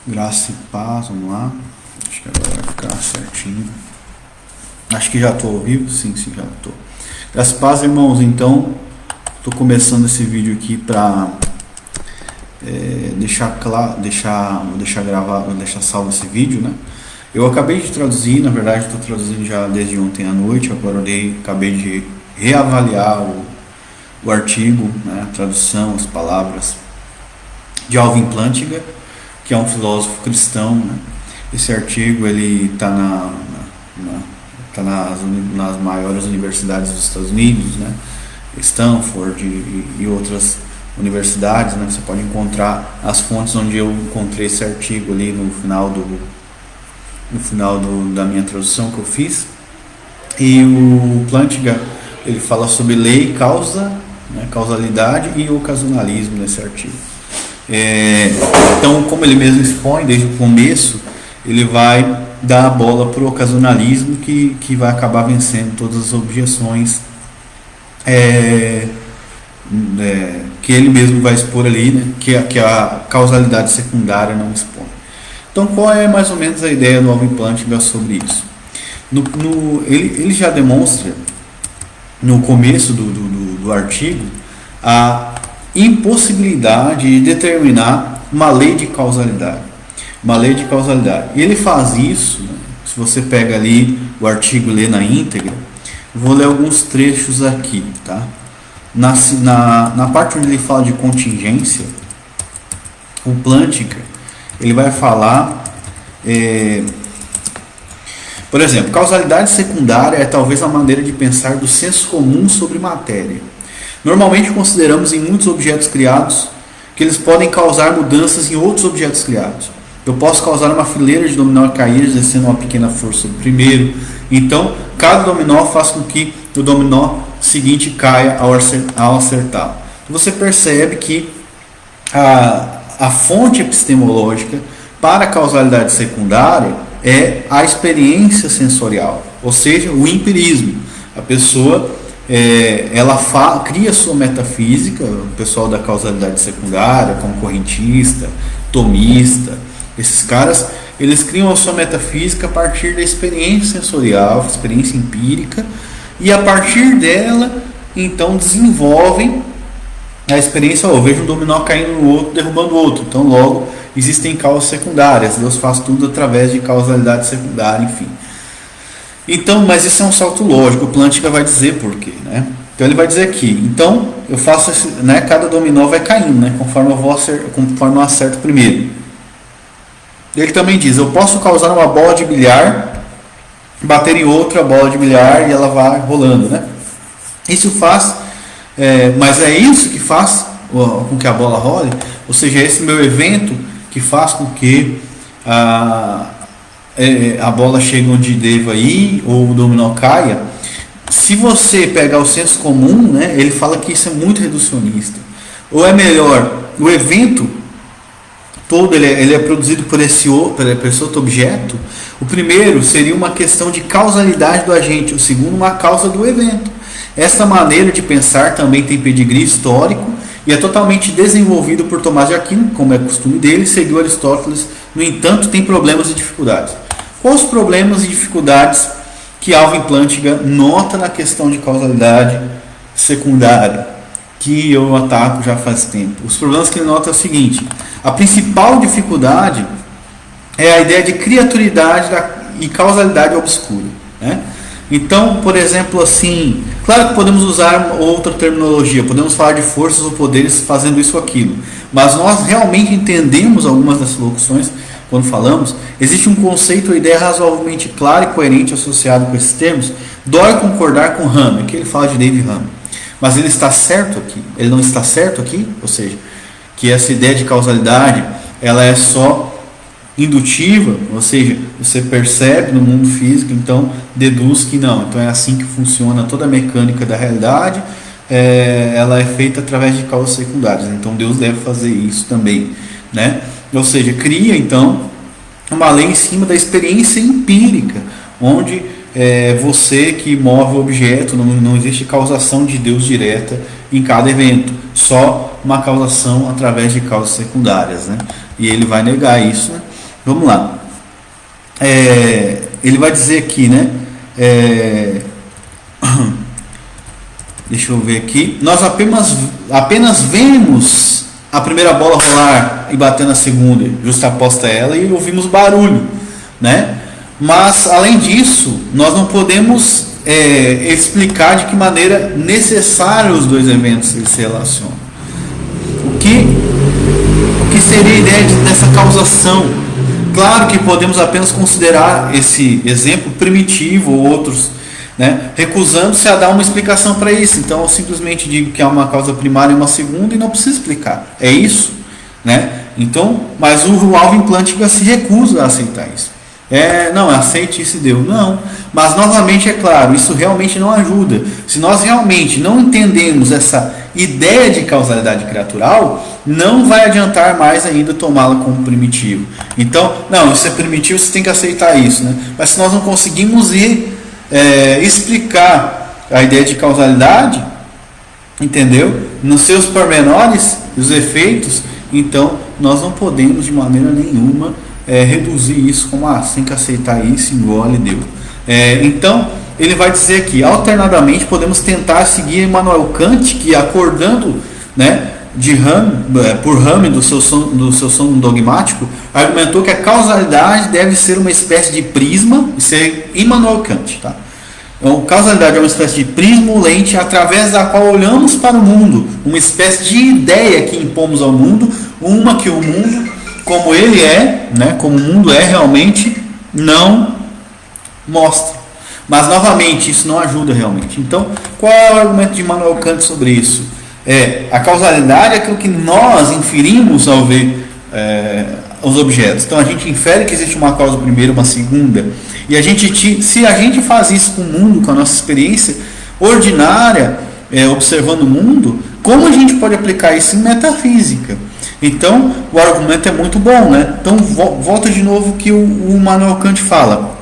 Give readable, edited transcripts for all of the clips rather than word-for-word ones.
Graça e paz, vamos lá. Acho que agora vai ficar certinho. Acho que já estou ao vivo, sim, já estou. Graça e paz, irmãos. Então, estou começando esse vídeo aqui para vou deixar gravado, vou deixar salvo esse vídeo, né? Eu acabei de traduzir, na verdade estou traduzindo já desde ontem à noite. Agora acabei de reavaliar o artigo, né, a tradução, as palavras de Alvin Plantinga, que é um filósofo cristão, né? Esse artigo ele está nas maiores universidades dos Estados Unidos, né? Stanford e outras universidades, né? Você pode encontrar as fontes onde eu encontrei esse artigo ali no final da minha tradução que eu fiz. E o Plantinga ele fala sobre lei, causa, né? Causalidade e ocasionalismo nesse artigo. Então, como ele mesmo expõe desde o começo, ele vai dar a bola para o ocasionalismo que vai acabar vencendo todas as objeções que ele mesmo vai expor ali, né, que a causalidade secundária não expõe. Então, qual é mais ou menos a ideia do Alvin Plantinga sobre isso? Ele já demonstra no começo do artigo a impossibilidade de determinar uma lei de causalidade. E ele faz isso, né? Se você pega ali o artigo e lê na íntegra, vou ler alguns trechos aqui, tá? Na parte onde ele fala de contingência, o Plantinga ele vai falar, por exemplo, causalidade secundária é talvez a maneira de pensar do senso comum sobre matéria. Normalmente consideramos em muitos objetos criados que eles podem causar mudanças em outros objetos criados. Eu posso causar uma fileira de dominó cair exercendo uma pequena força sobre o primeiro. Então, cada dominó faz com que o dominó seguinte caia ao acertá-lo. Você percebe que a fonte epistemológica para a causalidade secundária é a experiência sensorial, ou seja, o empirismo. A pessoa ela cria sua metafísica, o pessoal da causalidade secundária, como correntista, tomista, esses caras, eles criam a sua metafísica a partir da experiência sensorial, experiência empírica, e a partir dela, então, desenvolvem a experiência, eu vejo um dominó caindo no outro, derrubando o outro, então logo existem causas secundárias, Deus faz tudo através de causalidade secundária, enfim. Então, mas isso é um salto lógico, o Plantinga vai dizer por quê, né? Então ele vai dizer aqui, então eu faço né, cada dominó vai caindo, né, conforme eu acerto primeiro. Ele também diz, eu posso causar uma bola de bilhar, bater em outra bola de bilhar e ela vai rolando, né? Isso faz, mas é isso que faz com que a bola role, ou seja, esse meu evento que faz com que a bola chegue onde deva ir, ou o dominó caia. Se você pegar o senso comum, né, ele fala que isso é muito reducionista. Ou é melhor, o evento todo ele é produzido por esse outro objeto. O primeiro seria uma questão de causalidade do agente, o segundo uma causa do evento. Esta maneira de pensar também tem pedigree histórico e é totalmente desenvolvido por Tomás de Aquino, como é costume dele, seguiu Aristóteles, no entanto tem problemas e dificuldades. Quais os problemas e dificuldades que Alvin Plantinga nota na questão de causalidade secundária, que eu ataco já faz tempo? Os problemas que ele nota é o seguinte: a principal dificuldade é a ideia de criaturidade e causalidade obscura, né? Então, por exemplo, assim, claro que podemos usar outra terminologia, podemos falar de forças ou poderes fazendo isso ou aquilo, mas nós realmente entendemos algumas dessas locuções quando falamos. Existe um conceito ou ideia razoavelmente clara e coerente associado com esses termos. Dói concordar com Hammer, que ele fala de David Hammer, mas ele está certo aqui? Ele não está certo aqui? Ou seja, que essa ideia de causalidade ela é só indutiva, ou seja, você percebe no mundo físico, então deduz que não. Então é assim que funciona toda a mecânica da realidade, ela é feita através de causas secundárias. Então Deus deve fazer isso também, né? Ou seja, cria então uma lei em cima da experiência empírica, onde você que move o objeto, não existe causação de Deus direta em cada evento, só uma causação através de causas secundárias, né? E ele vai negar isso, né? Vamos lá. Ele vai dizer aqui, né? Deixa eu ver aqui. Nós apenas vemos a primeira bola rolar e bater na segunda, justaposta a ela, e ouvimos barulho, né? Mas, além disso, nós não podemos explicar de que maneira necessária os dois eventos se relacionam. O que seria a ideia dessa causação? Claro que podemos apenas considerar esse exemplo primitivo ou outros, né, recusando-se a dar uma explicação para isso. Então eu simplesmente digo que há uma causa primária e uma segunda e não preciso explicar. É isso, né? Então, mas o Alvin Plantinga se recusa a aceitar isso. Não, aceite isso e deu. Não, mas novamente é claro, isso realmente não ajuda. Se nós realmente não entendemos essa ideia de causalidade criatural, não vai adiantar mais ainda tomá-la como primitivo. Então, não, isso é primitivo, você tem que aceitar isso, né? Mas se nós não conseguimos explicar a ideia de causalidade, entendeu? Nos seus pormenores, os efeitos, então nós não podemos de maneira nenhuma reduzir isso como tem que aceitar isso, engole, deu. Então ele vai dizer aqui, alternadamente podemos tentar seguir Immanuel Kant, que acordando, né, por Rame do seu sono dogmático, argumentou que a causalidade deve ser uma espécie de prisma. Isso é Immanuel Kant, tá? Então, causalidade é uma espécie de prisma ou lente através da qual olhamos para o mundo, uma espécie de ideia que impomos ao mundo, uma que o mundo, como ele é, né, como o mundo é realmente, não mostra. Mas novamente, isso não ajuda realmente. Então, qual é o argumento de Immanuel Kant sobre isso? A causalidade é aquilo que nós inferimos ao ver os objetos. Então a gente infere que existe uma causa primeira, uma segunda, e se a gente faz isso com o mundo, com a nossa experiência ordinária, observando o mundo, como a gente pode aplicar isso em metafísica? Então o argumento é muito bom, né? Então volta de novo que o Immanuel Kant fala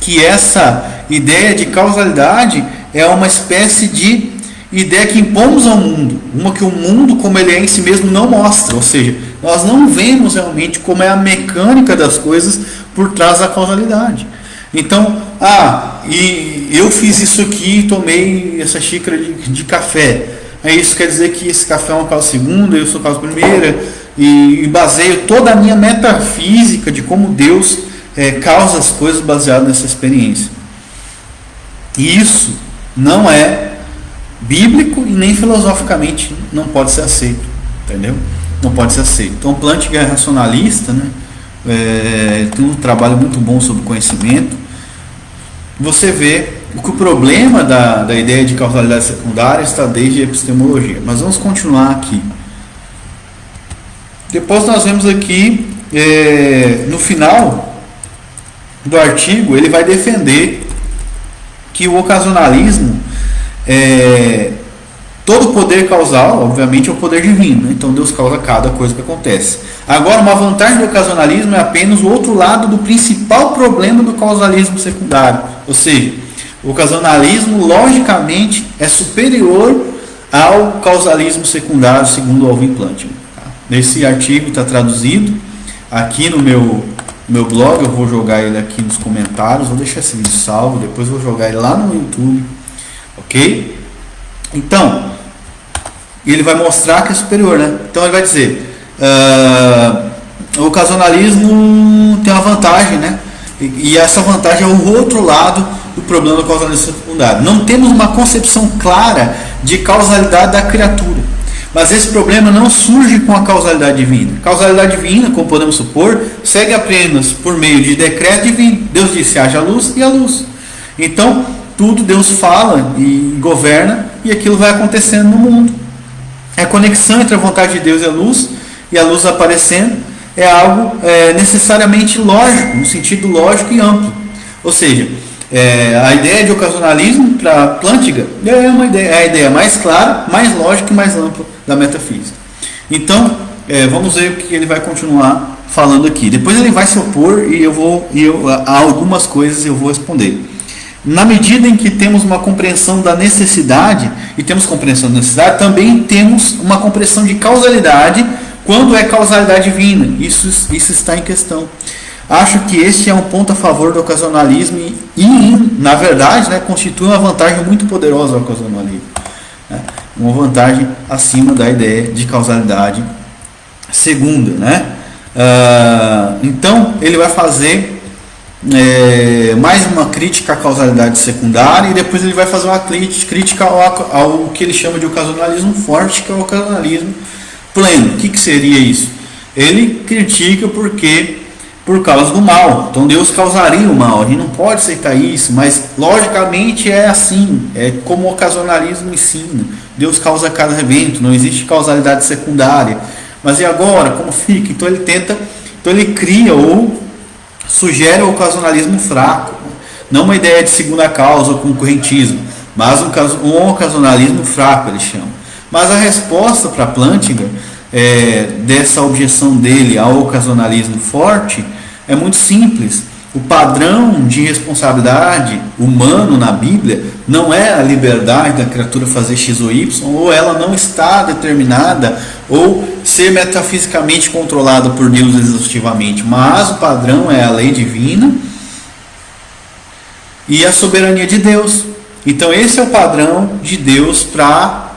que essa ideia de causalidade é uma espécie de ideia que impomos ao mundo, uma que o mundo como ele é em si mesmo não mostra, ou seja, nós não vemos realmente como é a mecânica das coisas por trás da causalidade. Então, e eu fiz isso aqui, tomei essa xícara de café, isso quer dizer que esse café é uma causa segunda, eu sou causa primeira, e baseio toda a minha metafísica de como Deus causa as coisas baseado nessa experiência. E isso não é bíblico e nem filosoficamente não pode ser aceito, entendeu? Não pode ser aceito. Então Plantinga é racionalista, né? Tem um trabalho muito bom sobre conhecimento. Você vê que o problema da ideia de causalidade secundária está desde a epistemologia. Mas vamos continuar aqui. Depois nós vemos aqui, no final do artigo, ele vai defender que o ocasionalismo, todo poder causal, obviamente, é o poder divino, né? Então Deus causa cada coisa que acontece. Agora, uma vantagem do ocasionalismo é apenas o outro lado do principal problema do causalismo secundário. Ou seja, o ocasionalismo, logicamente, é superior ao causalismo secundário, segundo o Alvin Plantinga. Esse artigo está traduzido aqui no meu blog, eu vou jogar ele aqui nos comentários, vou deixar esse vídeo salvo, depois vou jogar ele lá no YouTube. Ok? Então, ele vai mostrar que é superior, né? Então ele vai dizer, o ocasionalismo tem uma vantagem, né? E essa vantagem é o outro lado do problema do causalismo secundário. Não temos uma concepção clara de causalidade da criatura. Mas esse problema não surge com a causalidade divina. A causalidade divina, como podemos supor, segue apenas por meio de decreto divino. Deus disse, haja luz, e a luz. Então, tudo Deus fala e governa, e aquilo vai acontecendo no mundo. A conexão entre a vontade de Deus e a luz aparecendo é algo necessariamente lógico, no sentido lógico e amplo. Ou seja, a ideia de ocasionalismo para Plantinga é a ideia mais clara, mais lógica e mais ampla da metafísica. Então, vamos ver o que ele vai continuar falando aqui. Depois ele vai se opor e a algumas coisas eu vou responder. Na medida em que temos uma compreensão da necessidade, e temos compreensão da necessidade, também temos uma compreensão de causalidade, quando é causalidade divina. Isso está em questão. Acho que esse é um ponto a favor do ocasionalismo e na verdade, né, constitui uma vantagem muito poderosa ao ocasionalismo, né? Uma vantagem acima da ideia de causalidade segunda, né? Então ele vai fazer mais uma crítica à causalidade secundária e depois ele vai fazer uma crítica ao que ele chama de ocasionalismo forte, que é o ocasionalismo pleno. O que seria isso? Ele critica por causa do mal. Então Deus causaria o mal. A gente não pode aceitar isso, mas logicamente é assim, é como o ocasionalismo ensina. Deus causa cada evento, não existe causalidade secundária. Mas e agora? Como fica? Então ele cria ou sugere o ocasionalismo fraco, não uma ideia de segunda causa ou concorrentismo, mas um ocasionalismo fraco, ele chama. Mas a resposta para Plantinga, dessa objeção dele ao ocasionalismo forte, é muito simples. O padrão de responsabilidade humano na Bíblia não é a liberdade da criatura fazer X ou Y, ou ela não está determinada, ou ser metafisicamente controlada por Deus exaustivamente, mas o padrão é a lei divina e a soberania de Deus. Então esse é o padrão de Deus para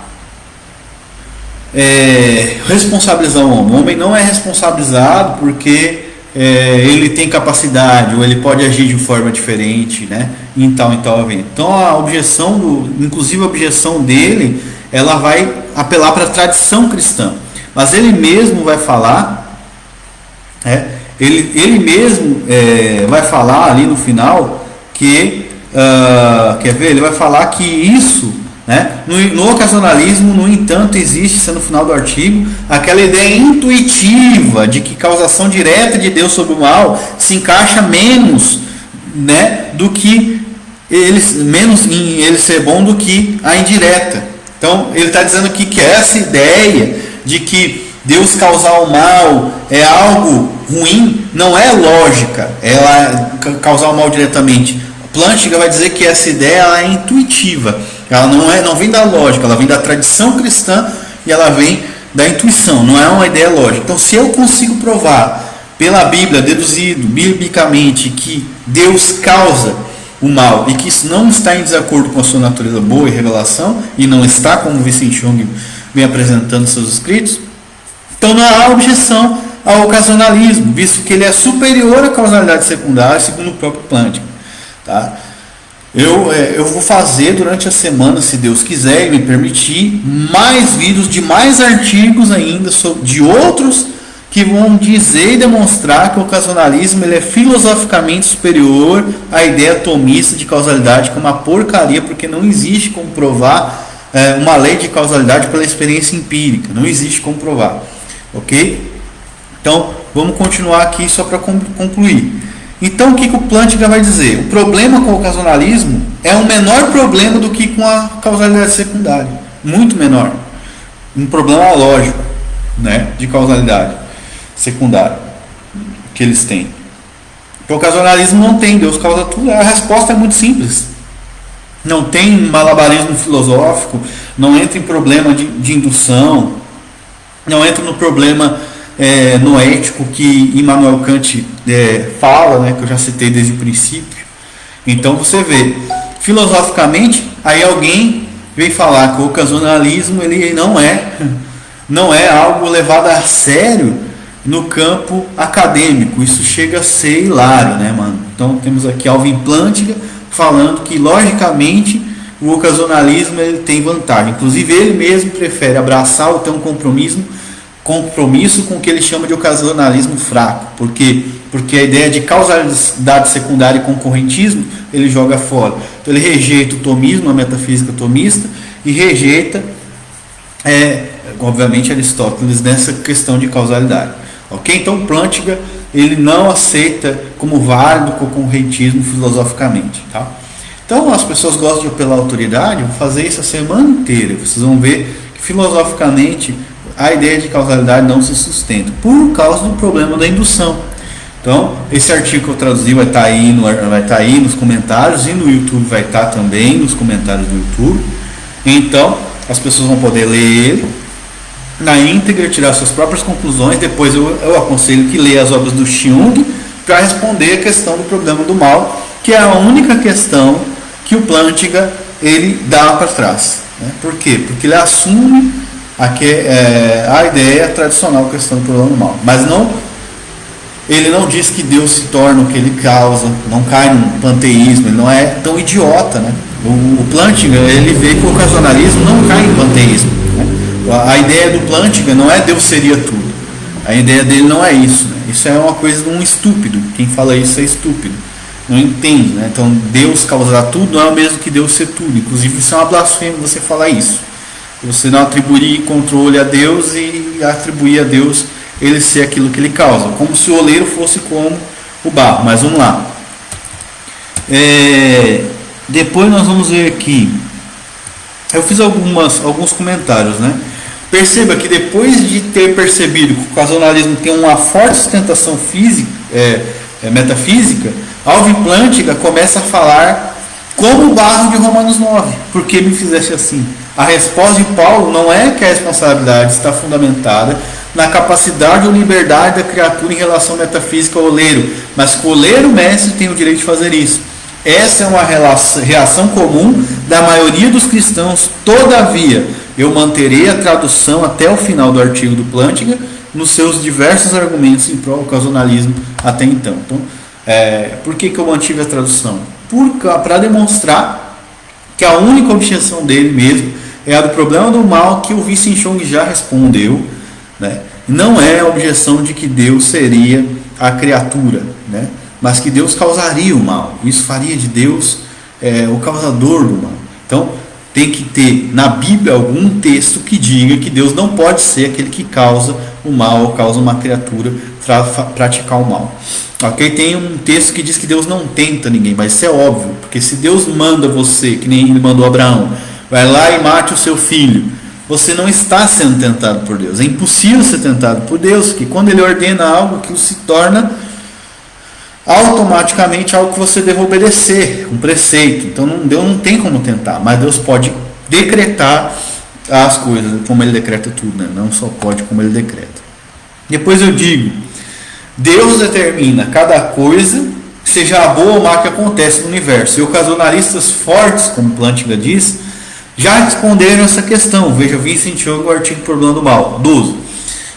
responsabilizar o homem. O homem não é responsabilizado porque ele tem capacidade ou ele pode agir de forma diferente, né, em tal evento. Então a objeção inclusive a objeção dele, ela vai apelar para a tradição cristã, mas ele mesmo vai falar, ele mesmo vai falar ali no final que quer ver? Ele vai falar que isso, né, no ocasionalismo, no entanto, existe, no final do artigo, aquela ideia intuitiva de que causação direta de Deus sobre o mal se encaixa menos, né, do que menos em ele ser bom do que a indireta. Então ele está dizendo aqui que essa ideia de que Deus causar o mal é algo ruim não é lógica, ela causar o mal diretamente. Plantinga vai dizer que essa ideia ela é intuitiva, ela não vem da lógica, ela vem da tradição cristã e ela vem da intuição, não é uma ideia lógica. Então, se eu consigo provar pela Bíblia, deduzido biblicamente, que Deus causa o mal e que isso não está em desacordo com a sua natureza boa e revelação, e não está, como Vincent Young vem apresentando em seus escritos, então não há objeção ao ocasionalismo, visto que ele é superior à causalidade secundária, segundo o próprio Plantinga. Tá? Eu vou fazer durante a semana, se Deus quiser e me permitir, mais vídeos de mais artigos ainda de outros que vão dizer e demonstrar que o ocasionalismo ele é filosoficamente superior à ideia atomista de causalidade, que é uma porcaria, porque não existe como provar uma lei de causalidade pela experiência empírica, não existe como provar, ok? Então vamos continuar aqui só para concluir. Então o que o Plantinga vai dizer? O problema com o ocasionalismo é um menor problema do que com a causalidade secundária, muito menor, um problema lógico, né, de causalidade secundária que eles têm. O ocasionalismo não tem, Deus causa tudo. A resposta é muito simples, não tem malabarismo filosófico, não entra em problema de indução, não entra no problema noético que Immanuel Kant fala, né, que eu já citei desde o princípio. Então você vê, filosoficamente, aí alguém vem falar que o ocasionalismo ele não é algo levado a sério no campo acadêmico. Isso chega a ser hilário, né, mano? Então temos aqui Alvin Plantinga falando que logicamente o ocasionalismo ele tem vantagem. Inclusive ele mesmo prefere abraçar ou ter um compromisso com o que ele chama de ocasionalismo fraco. Por quê? Porque a ideia de causalidade secundária e concorrentismo ele joga fora. Então ele rejeita o tomismo, a metafísica tomista, e rejeita, obviamente, Aristóteles nessa questão de causalidade. Ok? Então Plantinga ele não aceita como válido o concorrentismo filosoficamente. Tá? Então as pessoas gostam de apelar à autoridade, eu vou fazer isso a semana inteira. Vocês vão ver que filosoficamente a ideia de causalidade não se sustenta por causa do problema da indução. Então, esse artigo que eu traduzi vai estar aí nos comentários, e no YouTube vai estar também nos comentários do YouTube. Então, as pessoas vão poder ler ele na íntegra, tirar suas próprias conclusões. Depois eu aconselho que leia as obras do Jung para responder a questão do problema do mal, que é a única questão que o Plantinga ele dá para trás. Né? Por quê? Porque ele assume a ideia tradicional, questão do problema do mal, mas ele não diz que Deus se torna o que ele causa, não cai no panteísmo, ele não é tão idiota, né? O Plantinga, ele vê que o ocasionalismo não cai em panteísmo, né? A ideia do Plantinga não é Deus seria tudo, a ideia dele não é isso, né? Isso é uma coisa de um estúpido, quem fala isso é estúpido, não entende, né? Então Deus causará tudo não é o mesmo que Deus ser tudo, inclusive isso é uma blasfêmia você falar isso, você não atribuir controle a Deus e atribuir a Deus ele ser aquilo que ele causa, como se o oleiro fosse como o barro. Mas vamos lá. Depois nós vamos ver aqui. Eu fiz alguns comentários, né? Perceba que depois de ter percebido que o ocasionalismo tem uma forte sustentação metafísica, Alvin Plantinga começa a falar como o barro de Romanos 9. Por que me fizeste assim? A resposta de Paulo não é que a responsabilidade está fundamentada na capacidade ou liberdade da criatura em relação metafísica ao oleiro, mas que o oleiro mestre tem o direito de fazer isso. Essa é uma reação comum da maioria dos cristãos. Todavia, eu manterei a tradução até o final do artigo do Plantinga nos seus diversos argumentos em prol do ocasionalismo até então. Então, por que eu mantive a tradução? Para demonstrar que a única objeção dele mesmo é a do problema do mal, que o Vincent Chong já respondeu, né? Não é a objeção de que Deus seria a criatura, né? Mas que Deus causaria o mal. Isso faria de Deus o causador do mal. Então tem que ter na Bíblia algum texto que diga que Deus não pode ser aquele que causa o mal ou causa uma criatura para praticar o mal. Ok? Tem um texto que diz que Deus não tenta ninguém, mas isso é óbvio, porque se Deus manda você, que nem ele mandou Abraão, vai lá e mate o seu filho, você não está sendo tentado por Deus. É impossível ser tentado por Deus, porque quando ele ordena algo, aquilo se torna automaticamente algo que você deve obedecer, um preceito. Então Deus não tem como tentar, mas Deus pode decretar as coisas, como ele decreta tudo, né? Não só pode, como ele decreta. Depois eu digo, Deus determina cada coisa, seja a boa ou má que acontece no universo. E ocasionalistas fortes, como Plantinga diz, já responderam essa questão. Veja, Vincent Chong, o artigo Problema do Mal. 12.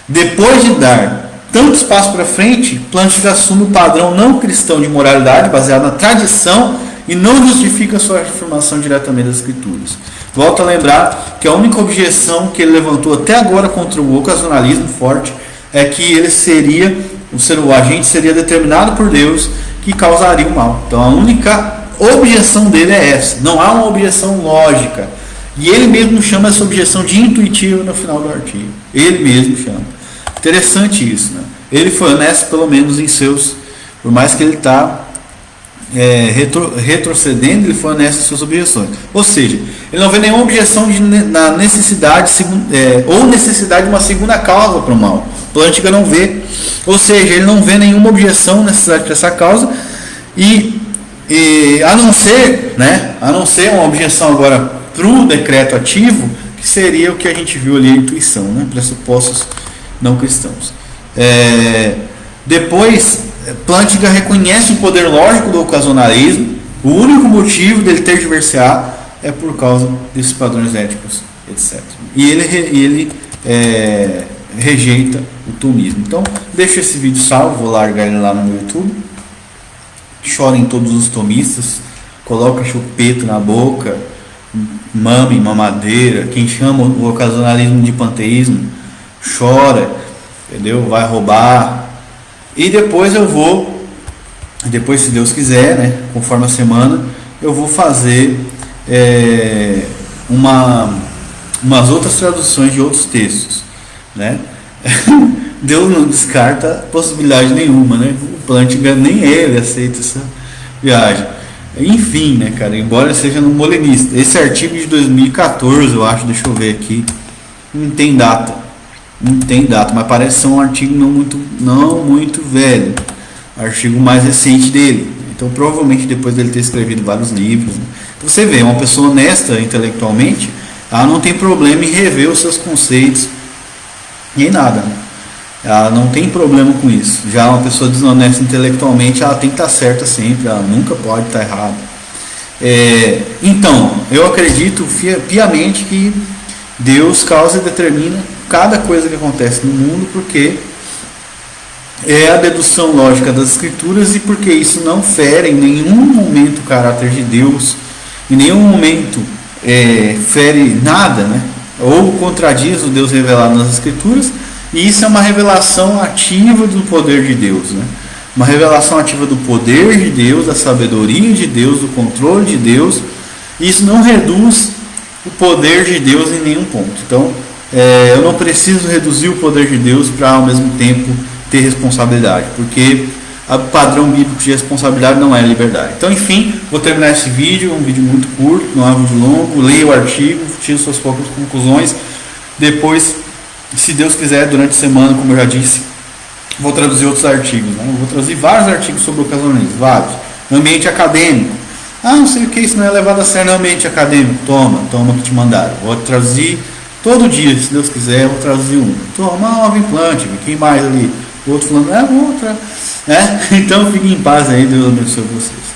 Depois de dar tantos passos para frente, Plantinga assume o padrão não cristão de moralidade baseado na tradição e não justifica sua afirmação diretamente das Escrituras. Volto a lembrar que a única objeção que ele levantou até agora contra o ocasionalismo forte é que ele seria, o agente seria determinado por Deus que causaria o mal. Então a única objeção dele é essa. Não há uma objeção lógica. E ele mesmo chama essa objeção de intuitiva no final do artigo. Ele mesmo chama. Interessante isso, né? Ele foi honesto pelo menos em seus, por mais que ele está retrocedendo, ele foi honesto em suas objeções. Ou seja, ele não vê nenhuma objeção na necessidade ou necessidade de uma segunda causa para o mal. Plantinga não vê. Ou seja, ele não vê nenhuma objeção necessidade para essa causa e a não ser uma objeção agora para o decreto ativo, que seria o que a gente viu ali, a intuição, né? Pressupostos não cristãos. Depois, Plantinga reconhece o poder lógico do ocasionalismo. O único motivo dele ter diversiar é por causa desses padrões éticos, etc. E ele rejeita o tomismo. Então, deixa esse vídeo salvo, vou largar ele lá no meu YouTube. Chorem todos os tomistas, coloca chupeta na boca, mame, mamadeira. Quem chama o ocasionalismo de panteísmo chora, entendeu? Vai roubar. E depois se Deus quiser, né, conforme a semana, eu vou fazer umas outras traduções de outros textos, né? Deus não descarta possibilidade nenhuma, né? O Plantinga nem ele aceita essa viagem. Enfim, né, cara? Embora seja no molinista. Esse artigo de 2014, eu acho, deixa eu ver aqui. Não tem data, mas parece ser um artigo não muito velho. Artigo mais recente dele. Então, provavelmente depois dele ter escrevido vários livros, né? Então, você vê, uma pessoa honesta intelectualmente, ela não tem problema em rever os seus conceitos nem nada, né? Ela não tem problema com isso. Já uma pessoa desonesta intelectualmente, ela tem que estar certa sempre, ela nunca pode estar errada. Então, eu acredito piamente que Deus causa e determina cada coisa que acontece no mundo, porque é a dedução lógica das Escrituras e porque isso não fere em nenhum momento o caráter de Deus, em nenhum momento fere nada, né? Ou contradiz o Deus revelado nas Escrituras, e isso é uma revelação ativa do poder de Deus, né? Uma revelação ativa do poder de Deus, da sabedoria de Deus, do controle de Deus. E isso não reduz o poder de Deus em nenhum ponto. Então, eu não preciso reduzir o poder de Deus para ao mesmo tempo ter responsabilidade, porque o padrão bíblico de responsabilidade não é liberdade. Então, enfim, vou terminar esse vídeo, um vídeo muito curto, não é um vídeo longo. Leia o artigo, tire suas próprias conclusões. Depois, se Deus quiser, durante a semana, como eu já disse, vou traduzir outros artigos, né? Vou traduzir vários artigos sobre o ocasionalismo, vários. No ambiente acadêmico. Não sei o que, isso não é levado a sério no ambiente acadêmico. Toma que te mandaram. Vou traduzir todo dia, se Deus quiser, vou traduzir um. Toma, nova implante, quem mais ali? O outro falando, outra. Então fiquem em paz aí, Deus abençoe vocês.